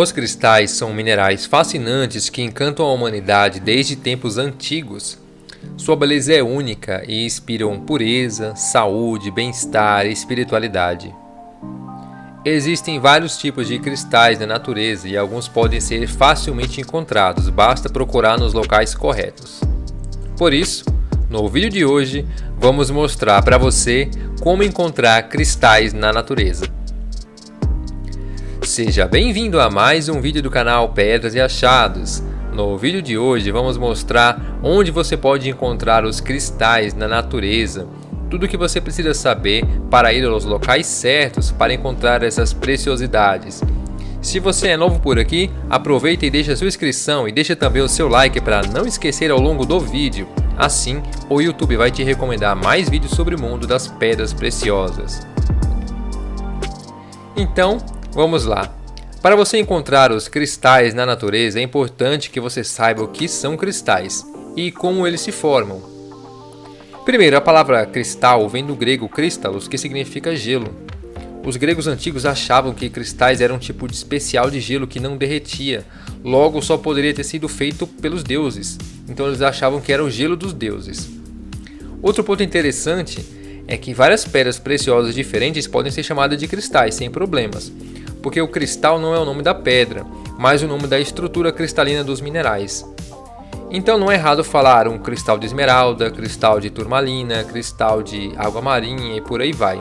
Os cristais são minerais fascinantes que encantam a humanidade desde tempos antigos. Sua beleza é única e inspiram pureza, saúde, bem-estar e espiritualidade. Existem vários tipos de cristais na natureza e alguns podem ser facilmente encontrados, basta procurar nos locais corretos. Por isso, no vídeo de hoje, vamos mostrar para você como encontrar cristais na natureza. Seja bem-vindo a mais um vídeo do canal Pedras e Achados. No vídeo de hoje vamos mostrar onde você pode encontrar os cristais na natureza, tudo o que você precisa saber para ir aos locais certos para encontrar essas preciosidades. Se você é novo por aqui, aproveita e deixa sua inscrição e deixa também o seu like para não esquecer ao longo do vídeo. Assim, o YouTube vai te recomendar mais vídeos sobre o mundo das pedras preciosas. Então, vamos lá. Para você encontrar os cristais na natureza, é importante que você saiba o que são cristais e como eles se formam. Primeiro, a palavra cristal vem do grego crístalos, que significa gelo. Os gregos antigos achavam que cristais eram um tipo especial de gelo que não derretia, logo só poderia ter sido feito pelos deuses. Então eles achavam que era o gelo dos deuses. Outro ponto interessante é que várias pedras preciosas diferentes podem ser chamadas de cristais sem problemas, porque o cristal não é o nome da pedra, mas o nome da estrutura cristalina dos minerais. Então não é errado falar um cristal de esmeralda, cristal de turmalina, cristal de água marinha e por aí vai.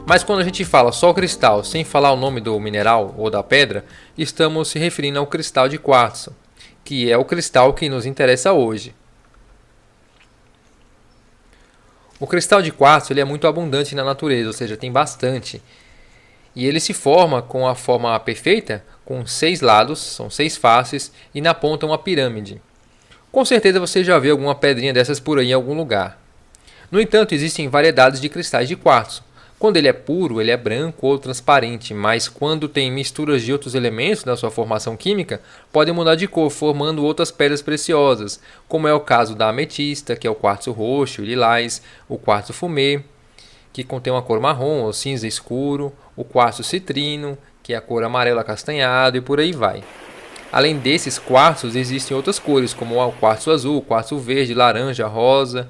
Mas quando a gente fala só cristal sem falar o nome do mineral ou da pedra, estamos se referindo ao cristal de quartzo, que é o cristal que nos interessa hoje. O cristal de quartzo ele é muito abundante na natureza, ou seja, tem bastante. E ele se forma com a forma perfeita, com 6 lados, são 6 faces, e na ponta uma pirâmide. Com certeza você já viu alguma pedrinha dessas por aí em algum lugar. No entanto, existem variedades de cristais de quartzo. Quando ele é puro, ele é branco ou transparente, mas quando tem misturas de outros elementos na sua formação química, pode mudar de cor, formando outras pedras preciosas, como é o caso da ametista, que é o quartzo roxo e lilás, o quartzo fumê, que contém uma cor marrom ou cinza escuro, o quartzo citrino, que é a cor amarelo acastanhado e por aí vai. Além desses quartzos, existem outras cores, como o quartzo azul, o quartzo verde, laranja, rosa,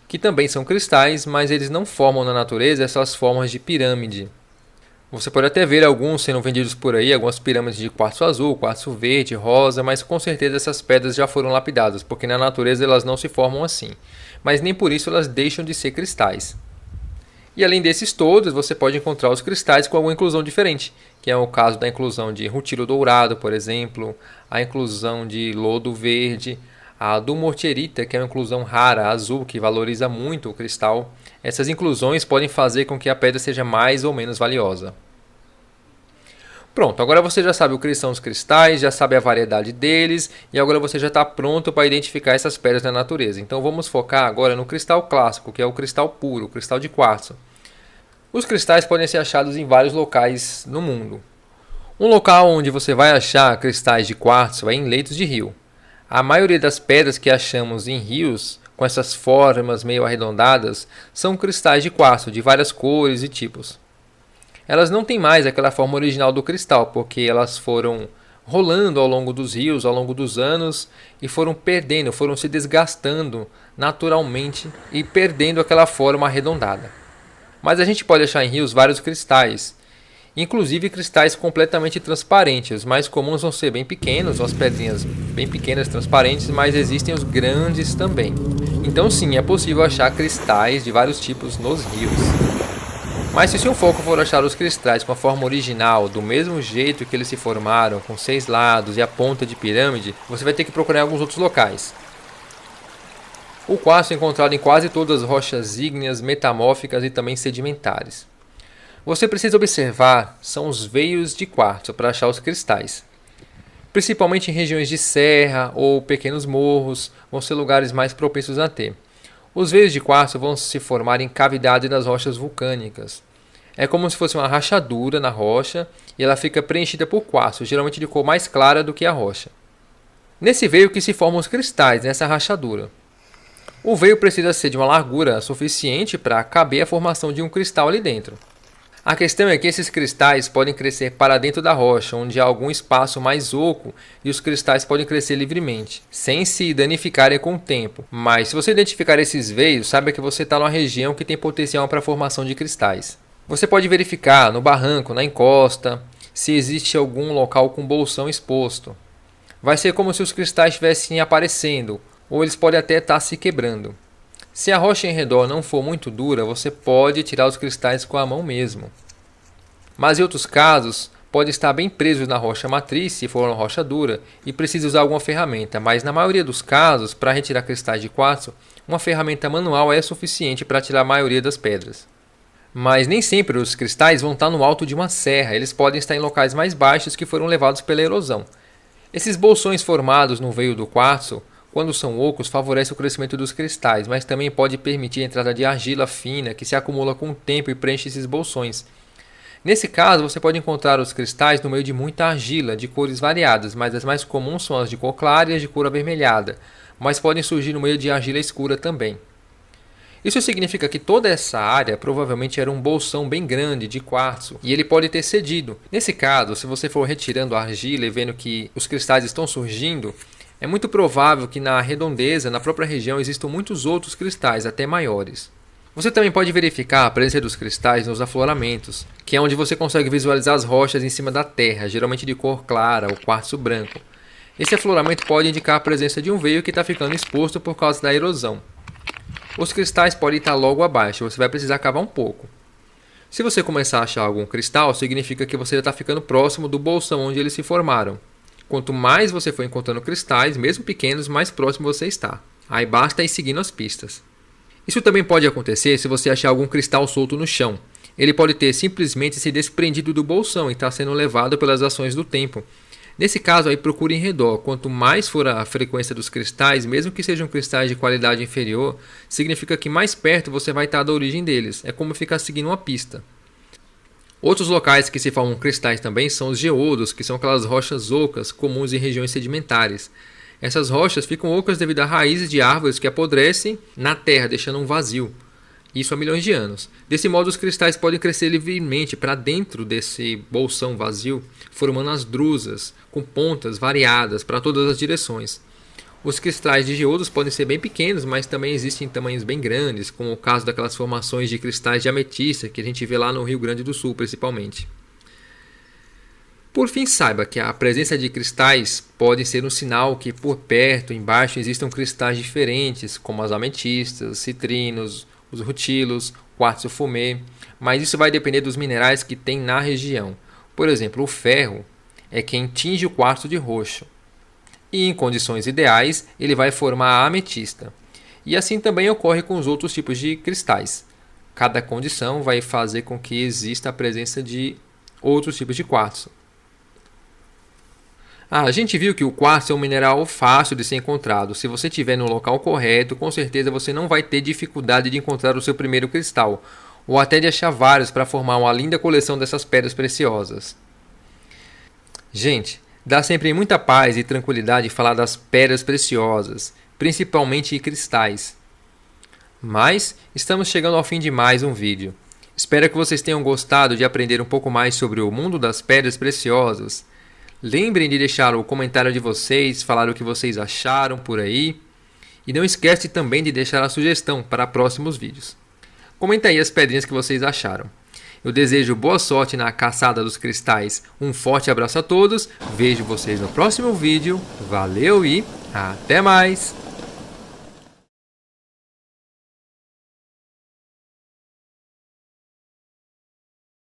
que também são cristais, mas eles não formam na natureza essas formas de pirâmide. Você pode até ver alguns sendo vendidos por aí, algumas pirâmides de quartzo azul, quartzo verde, rosa, mas com certeza essas pedras já foram lapidadas, porque na natureza elas não se formam assim. Mas nem por isso elas deixam de ser cristais. E além desses todos, você pode encontrar os cristais com alguma inclusão diferente, que é o caso da inclusão de rutilo dourado, por exemplo, a inclusão de lodo verde, a dumortierita, que é uma inclusão rara, azul, que valoriza muito o cristal. Essas inclusões podem fazer com que a pedra seja mais ou menos valiosa. Pronto, agora você já sabe o que são os cristais, já sabe a variedade deles e agora você já está pronto para identificar essas pedras na natureza. Então vamos focar agora no cristal clássico, que é o cristal puro, o cristal de quartzo. Os cristais podem ser achados em vários locais no mundo. Um local onde você vai achar cristais de quartzo é em leitos de rio. A maioria das pedras que achamos em rios, com essas formas meio arredondadas, são cristais de quartzo de várias cores e tipos. Elas não têm mais aquela forma original do cristal, porque elas foram rolando ao longo dos rios, ao longo dos anos, e foram perdendo, foram se desgastando naturalmente e perdendo aquela forma arredondada. Mas a gente pode achar em rios vários cristais, inclusive cristais completamente transparentes. Os mais comuns vão ser bem pequenos, umas pedrinhas bem pequenas, transparentes, mas existem os grandes também. Então sim, é possível achar cristais de vários tipos nos rios. Mas se o seu foco for achar os cristais com a forma original, do mesmo jeito que eles se formaram, com 6 lados e a ponta de pirâmide, você vai ter que procurar em alguns outros locais. O quartzo é encontrado em quase todas as rochas ígneas, metamórficas e também sedimentares. Você precisa observar são os veios de quartzo para achar os cristais. Principalmente em regiões de serra ou pequenos morros, vão ser lugares mais propensos a ter. Os veios de quartzo vão se formar em cavidades nas rochas vulcânicas. É como se fosse uma rachadura na rocha e ela fica preenchida por quartzo, geralmente de cor mais clara do que a rocha. Nesse veio que se formam os cristais, nessa rachadura. O veio precisa ser de uma largura suficiente para caber a formação de um cristal ali dentro. A questão é que esses cristais podem crescer para dentro da rocha, onde há algum espaço mais oco, e os cristais podem crescer livremente, sem se danificarem com o tempo. Mas se você identificar esses veios, saiba que você está numa região que tem potencial para a formação de cristais. Você pode verificar no barranco, na encosta, se existe algum local com bolsão exposto. Vai ser como se os cristais estivessem aparecendo, ou eles podem até estar se quebrando. Se a rocha em redor não for muito dura, você pode tirar os cristais com a mão mesmo. Mas em outros casos, pode estar bem preso na rocha matriz, se for uma rocha dura, e precisa usar alguma ferramenta. Mas na maioria dos casos, para retirar cristais de quartzo, uma ferramenta manual é suficiente para tirar a maioria das pedras. Mas nem sempre os cristais vão estar no alto de uma serra, eles podem estar em locais mais baixos que foram levados pela erosão. Esses bolsões formados no veio do quartzo, quando são ocos, favorece o crescimento dos cristais, mas também pode permitir a entrada de argila fina que se acumula com o tempo e preenche esses bolsões. Nesse caso, você pode encontrar os cristais no meio de muita argila, de cores variadas, mas as mais comuns são as de cor clara e as de cor avermelhada, mas podem surgir no meio de argila escura também. Isso significa que toda essa área provavelmente era um bolsão bem grande de quartzo e ele pode ter cedido. Nesse caso, se você for retirando a argila e vendo que os cristais estão surgindo, é muito provável que na redondeza, na própria região, existam muitos outros cristais, até maiores. Você também pode verificar a presença dos cristais nos afloramentos, que é onde você consegue visualizar as rochas em cima da terra, geralmente de cor clara ou quartzo branco. Esse afloramento pode indicar a presença de um veio que está ficando exposto por causa da erosão. Os cristais podem estar logo abaixo, você vai precisar cavar um pouco. Se você começar a achar algum cristal, significa que você já está ficando próximo do bolsão onde eles se formaram. Quanto mais você for encontrando cristais, mesmo pequenos, mais próximo você está. Aí basta ir seguindo as pistas. Isso também pode acontecer se você achar algum cristal solto no chão. Ele pode ter simplesmente se desprendido do bolsão e está sendo levado pelas ações do tempo. Nesse caso, aí procure em redor. Quanto mais for a frequência dos cristais, mesmo que sejam cristais de qualidade inferior, significa que mais perto você vai estar da origem deles. É como ficar seguindo uma pista. Outros locais que se formam cristais também são os geodos, que são aquelas rochas ocas comuns em regiões sedimentares. Essas rochas ficam ocas devido a raízes de árvores que apodrecem na terra, deixando um vazio. Isso há milhões de anos. Desse modo, os cristais podem crescer livremente para dentro desse bolsão vazio, formando as drusas, com pontas variadas para todas as direções. Os cristais de geodos podem ser bem pequenos, mas também existem tamanhos bem grandes, como o caso daquelas formações de cristais de ametista que a gente vê lá no Rio Grande do Sul, principalmente. Por fim, saiba que a presença de cristais pode ser um sinal que por perto, embaixo, existam cristais diferentes, como as ametistas, citrinos, os rutilos, quartzo fumê, mas isso vai depender dos minerais que tem na região. Por exemplo, o ferro é quem tinge o quartzo de roxo. E em condições ideais, ele vai formar a ametista. E assim também ocorre com os outros tipos de cristais. Cada condição vai fazer com que exista a presença de outros tipos de quartzo. A gente viu que o quartzo é um mineral fácil de ser encontrado. Se você estiver no local correto, com certeza você não vai ter dificuldade de encontrar o seu primeiro cristal, ou até de achar vários para formar uma linda coleção dessas pedras preciosas. Gente, dá sempre muita paz e tranquilidade falar das pedras preciosas, principalmente cristais. Mas estamos chegando ao fim de mais um vídeo. Espero que vocês tenham gostado de aprender um pouco mais sobre o mundo das pedras preciosas. Lembrem de deixar o comentário de vocês, falar o que vocês acharam por aí. E não esquece também de deixar a sugestão para próximos vídeos. Comenta aí as pedrinhas que vocês acharam. Eu desejo boa sorte na caçada dos cristais. Um forte abraço a todos. Vejo vocês no próximo vídeo. Valeu e até mais!